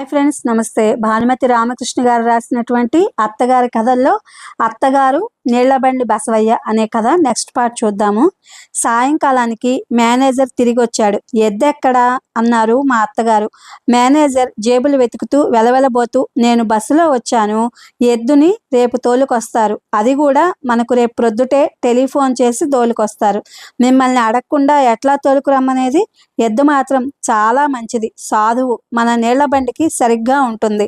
Hi friends, నమస్తే. భానుమతి రామకృష్ణ గారు రాసినటువంటి అత్తగారి కథల్లో అత్తగారు నీళ్లబండి బసవయ్య అనే కథ నెక్స్ట్ పార్ట్ చూద్దాము. సాయంకాలానికి మేనేజర్ తిరిగి వచ్చాడు. ఎద్దెక్కడా అన్నారు మా అత్తగారు. మేనేజర్ జేబులు వెతుకుతూ వెలవెలబోతూ, నేను బస్సులో వచ్చాను, ఎద్దుని రేపు తోలుకొస్తారు, అది కూడా మనకు రేపు ప్రొద్దుటే టెలిఫోన్ చేసి తోలుకొస్తారు, మిమ్మల్ని అడగకుండా ఎట్లా తోలుకురమ్మనేది? ఎద్దు మాత్రం చాలా మంచిది, సాధువు, మన నీళ్ల బండికి సరిగ్గా ఉంటుంది,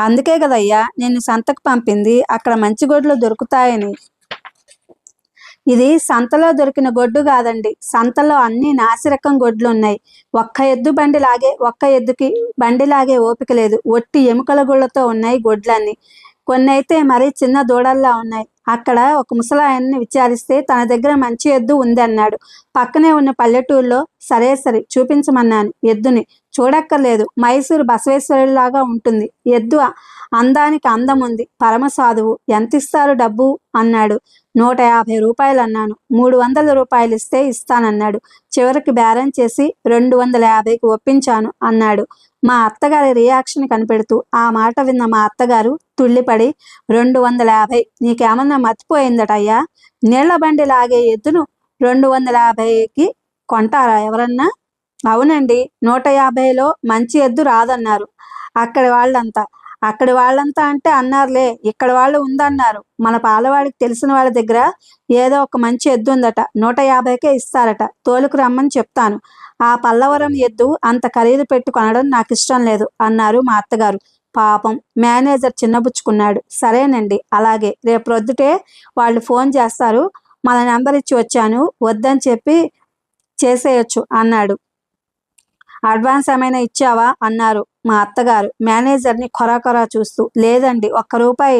అందుకే కదయ్యా నిన్ను సంతకు పంపింది, అక్కడ మంచి గొడ్లు దొరుకుతాయని. ఇది సంతలో దొరికిన గొడ్డు కాదండి, సంతలో అన్ని నాసిరకం గొడ్లు ఉన్నాయి. ఒక్క ఎద్దు ఒక్క ఎద్దుకి బండిలాగే ఓపిక లేదు, ఒట్టి ఎముకల గుళ్ళతో ఉన్నాయి గొడ్లన్నీ. కొన్ని అయితే మరీ చిన్న దూడల్లా ఉన్నాయి. అక్కడ ఒక ముసలాయన్ని విచారిస్తే తన దగ్గర మంచి ఎద్దు ఉంది అన్నాడు. పక్కనే ఉన్న పల్లెటూరులో సరే చూపించమన్నాను. ఎద్దుని చూడక్కర్లేదు, మైసూరు బసవేశ్వరులాగా ఉంటుంది, ఎద్దు అందానికి అందం ఉంది, పరమ సాధువు, ఎంత ఇస్తారు డబ్బు అన్నాడు. 150 రూపాయలు అన్నాను. 300 రూపాయలు ఇస్తే ఇస్తానన్నాడు. చివరికి బేరం చేసి 250కి ఒప్పించాను అన్నాడు. మా అత్తగారి రియాక్షన్ కనిపెడుతూ ఆ మాట విన్న మా అత్తగారు తుళ్ళిపడి, 250 నీకేమన్నా మర్చిపోయిందటయ్యా, నీళ్ల బండి లాగే ఎద్దును 250కి కొంటారా ఎవరన్నా? అవునండి, 150లో మంచి ఎద్దు రాదన్నారు అక్కడి వాళ్ళంతా అంటే అన్నారులే, ఇక్కడ వాళ్ళు ఉందన్నారు. మన పాలవాడికి తెలిసిన వాళ్ళ దగ్గర ఏదో ఒక మంచి ఎద్దు ఉందట, 150కే ఇస్తారట, తోలుకు రమ్మని చెప్తాను. ఆ పల్లవరం ఎద్దు అంత ఖరీదు పెట్టి కొనడం నాకు ఇష్టం లేదు అన్నారు మా అత్తగారు. పాపం మేనేజర్ చిన్నబుచ్చుకున్నాడు. సరేనండి, అలాగే, రేపు ప్రొద్దుటే వాళ్ళు ఫోన్ చేస్తారు, మన నెంబర్ ఇచ్చి వచ్చాను, వద్దని చెప్పి చేసేయచ్చు అన్నాడు. అడ్వాన్స్ ఏమైనా ఇచ్చావా అన్నారు మా అత్తగారు మేనేజర్ని కొరా చూస్తూ. లేదండి, ₹1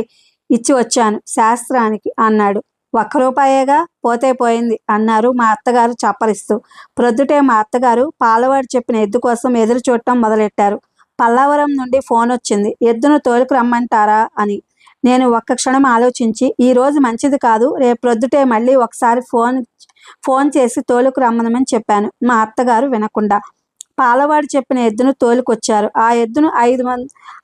ఇచ్చి వచ్చాను శాస్త్రానికి అన్నాడు. ₹1 పోతే పోయింది అన్నారు మా అత్తగారు చప్పరిస్తూ. ప్రొద్దుటే మా అత్తగారు పాలవాడు చెప్పిన ఎద్దు కోసం ఎదురు చూడటం మొదలెట్టారు. పల్లవరం నుండి ఫోన్ వచ్చింది, ఎద్దును తోలుకు రమ్మంటారా అని. నేను ఒక్క క్షణం ఆలోచించి, ఈ రోజు మంచిది కాదు, రేపు ప్రొద్దుటే మళ్ళీ ఒకసారి ఫోన్ చేసి తోలుకు రమ్మనమని చెప్పాను. మా అత్తగారు వినకుండా పాలవాడు చెప్పిన ఎద్దును తోలుకొచ్చారు. ఆ ఎద్దును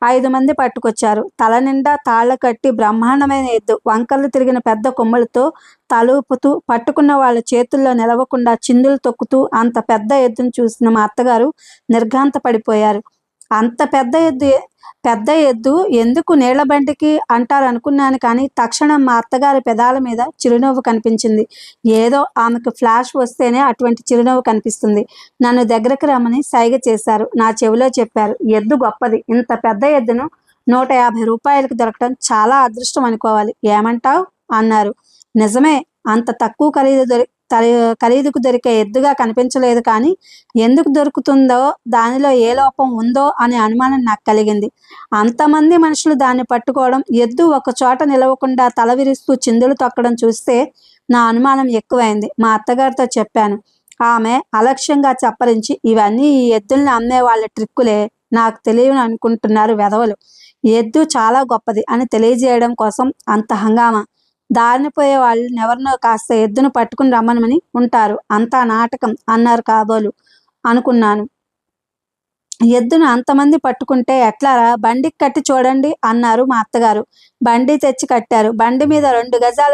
5 మంది పట్టుకొచ్చారు. తల నిండా తాళ్ల కట్టి బ్రహ్మాండమైన ఎద్దు, వంకర్లు తిరిగిన పెద్ద కొమ్ములతో తలూపుతూ, పట్టుకున్న వాళ్ళ చేతుల్లో నిలవకుండా చిందులు తొక్కుతూ అంత పెద్ద ఎద్దును చూసిన మా అత్తగారు నిర్ఘాంత పడిపోయారు. అంత పెద్ద ఎద్దు ఎందుకు నీళ్ల బండికి అంటారు అనుకున్నాను, కానీ తక్షణం మా అత్తగారి పెదాల మీద చిరునవ్వు కనిపించింది. ఏదో ఆమెకు ఫ్లాష్ వస్తేనే అటువంటి చిరునవ్వు కనిపిస్తుంది. నన్ను దగ్గరకు రమ్మని సైగ చేశారు. నా చెవిలో చెప్పారు, ఎద్దు గొప్పది, ఇంత పెద్ద ఎద్దును 150 రూపాయలకు దొరకటం చాలా అదృష్టం అనుకోవాలి, ఏమంటావు అన్నారు. నిజమే, అంత తక్కువ ఖరీదుకు దొరికే ఎద్దుగా కనిపించలేదు, కానీ ఎందుకు దొరుకుతుందో, దానిలో ఏ లోపం ఉందో అనే అనుమానం నాకు కలిగింది. అంతమంది మనుషులు దాన్ని పట్టుకోవడం, ఎద్దు ఒక చోట నిలవకుండా తల విరుస్తూ చిందులు తొక్కడం చూస్తే నా అనుమానం ఎక్కువైంది. మా అత్తగారితో చెప్పాను. ఆమె అలక్ష్యంగా చప్పరించి, ఇవన్నీ ఈ ఎద్దుల్ని అమ్మే వాళ్ళ ట్రిక్కులే, నాకు తెలియని అనుకుంటున్నారు వెధవలు, ఎద్దు చాలా గొప్పది అని తెలియజేయడం కోసం అంత హంగామా. దారిని పోయే వాళ్ళు ఎవరినో కాస్త ఎద్దును పట్టుకుని రమ్మనమని ఉంటారు, అంతా నాటకం అన్నారు కాబోలు అనుకున్నాను. ఎద్దును అంతమంది పట్టుకుంటే ఎట్లారా, బండికి కట్టి చూడండి అన్నారు మా అత్తగారు. బండి తెచ్చి కట్టారు. బండి మీద 2 గజాల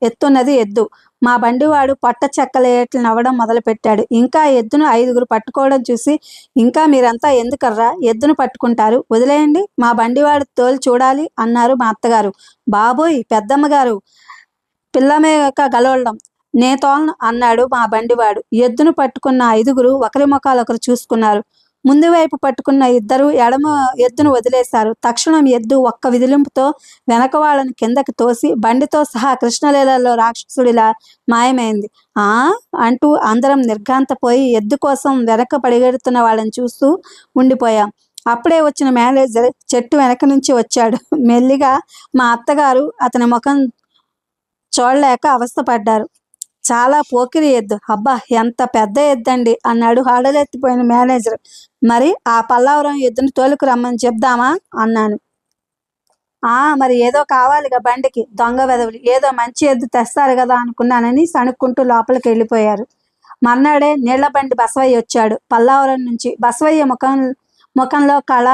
ఎత్తున్నది ఎద్దు. మా బండివాడు పొట్ట చెక్కలేట్లు నవ్వడం మొదలుపెట్టాడు. ఇంకా ఎద్దును 5గురు పట్టుకోవడం చూసి, ఇంకా మీరంతా ఎందుకర్రా ఎద్దును పట్టుకుంటారు, వదిలేయండి, మా బండివాడు తోలు చూడాలి అన్నారు మా అత్తగారు. బాబోయ్ పెద్దమ్మగారు, పిల్లమేక గలోళ్ళం, నే తోలను అన్నాడు మా బండివాడు. ఎద్దును పట్టుకున్న 5గురు ఒకరి ముఖాలొకరు చూసుకున్నారు. ముందు వైపు పట్టుకున్న 2 ఎడమ ఎద్దును వదిలేశారు. తక్షణం ఎద్దు ఒక్క విదిలింపుతో వెనక వాళ్ళని కిందకి తోసి బండితో సహా కృష్ణలీలలో రాక్షసుడిలా మాయమైంది. అంటూ అందరం నిర్ఘాంతపోయి ఎద్దు కోసం వెనక పడిగెడుతున్న వాళ్ళని చూస్తూ ఉండిపోయాం. అప్పుడే వచ్చిన మేనేజర్ చెట్టు వెనక నుంచి వచ్చాడు. మెల్లిగా మా అత్తగారు అతని ముఖం చూడలేక అవస్థపడ్డారు. చాలా పోకిరి ఎద్దు, అబ్బా ఎంత పెద్ద ఎద్దండి అన్నాడు హడలెత్తిపోయిన మేనేజర్. మరి ఆ పల్లవరం ఎద్దును తోలుకు రమ్మని చెప్దామా అన్నాను. మరి ఏదో కావాలిగా బండికి, దొంగ వెదవులు, ఏదో మంచి ఎద్దు తెస్తారు కదా అనుకున్నానని సణుక్కుంటూ లోపలికి వెళ్ళిపోయారు. మర్నాడే నీళ్ల బండి బసవయ్య వచ్చాడు పల్లవరం నుంచి. బసవయ్య ముఖంలో కళ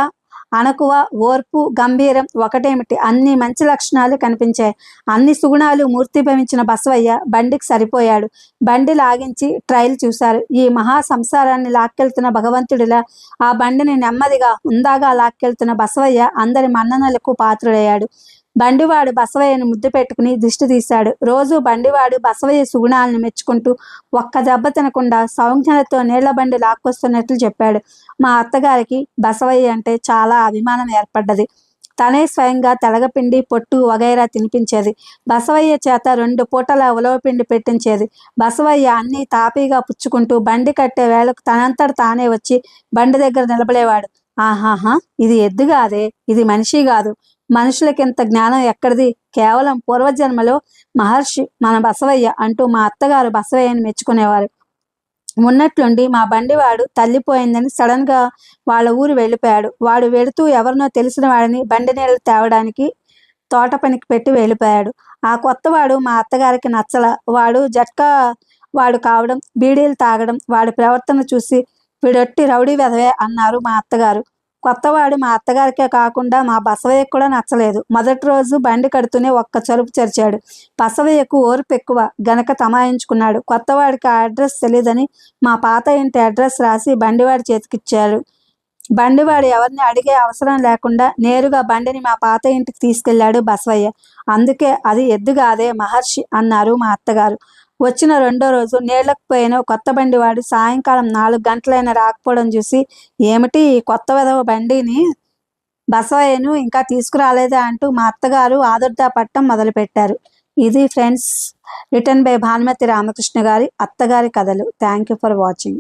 అణకువ, ఓర్పు, గంభీరం ఒకటేమిటి అన్ని మంచి లక్షణాలు కనిపించాయి. అన్ని సుగుణాలు మూర్తిభవించిన బసవయ్య బండికి సరిపోయాడు. బండి లాగించి ట్రైల్ చూశారు. ఈ మహా సంసారాన్ని లాక్కెళ్తున్న భగవంతుడిలా ఆ బండిని నెమ్మదిగా హుందాగా లాక్కెళ్తున్న బసవయ్య అందరి మన్ననలకు పాత్రుడయ్యాడు. బండివాడు బసవయ్యను ముద్దు పెట్టుకుని దిష్టి తీశాడు. రోజు బండివాడు బసవయ్య సుగుణాలను మెచ్చుకుంటూ ఒక్క దెబ్బ తినకుండా సౌజ్ఞలతో నీళ్ల బండి లాక్కొస్తున్నట్లు చెప్పాడు. మా అత్తగారికి బసవయ్య అంటే చాలా అభిమానం ఏర్పడ్డది. తనే స్వయంగా తెలగపిండి, పొట్టు వగైరా తినిపించేది. బసవయ్య చేత 2 పూటల ఉలవపిండి పెట్టించేది. బసవయ్య అన్నీ తాపీగా పుచ్చుకుంటూ బండి కట్టే వేళకు తనంతట తానే వచ్చి బండి దగ్గర నిలబడేవాడు. ఆహాహా, ఇది ఎద్దు కాదే, ఇది మనిషి కాదు. మనుషులకింత జ్ఞానం ఎక్కడిది? కేవలం పూర్వజన్మలో మహర్షి మన బసవయ్య అంటూ మా అత్తగారు బసవయ్యని మెచ్చుకునేవారు. ఉన్నట్లుండి మా బండివాడు తల్లిపోయిందని సడన్ గా వాళ్ళ ఊరు వెళ్ళిపోయాడు. వాడు వెళుతూ ఎవరినో తెలిసిన వాడిని బండి నీళ్ళు తేవడానికి తోట పనికి పెట్టి వెళ్ళిపోయాడు. ఆ కొత్తవాడు మా అత్తగారికి నచ్చల. వాడు జట్కా వాడు కావడం, బీడీలు తాగడం, వాడి ప్రవర్తన చూసి వీడొట్టి రౌడీ వెధవే అన్నారు మా అత్తగారు. కొత్తవాడు మా అత్తగారికే కాకుండా మా బసవయ్యకు కూడా నచ్చలేదు. మొదటి రోజు బండి కడుతూనే ఒక్క చరుపు చరిచాడు. బసవయ్యకు ఓర్పు ఎక్కువ గనక తమాయించుకున్నాడు. కొత్తవాడికి ఆ అడ్రస్ తెలియదని మా పాత ఇంటి అడ్రస్ రాసి బండివాడి చేతికిచ్చారు. బండివాడు ఎవరిని అడిగే అవసరం లేకుండా నేరుగా బండిని మా పాత ఇంటికి తీసుకెళ్లాడు బసవయ్య. అందుకే అది ఎద్దు కాదే మహర్షి అన్నారు మా అత్తగారు. వచ్చిన 2వ రోజు నీళ్లకు పోయిన కొత్త బండివాడు సాయంకాలం 4 గంటలైనా రాకపోవడం చూసి, ఏమిటి ఈ కొత్త విధవ బండిని బసవయ్యను ఇంకా తీసుకురాలేదా అంటూ మా అత్తగారు ఆదుర్దా పట్టం మొదలుపెట్టారు. ఇది friends, written by Bhanumathi Ramakrishna గారి అత్తగారి కథలు. Thank you for watching.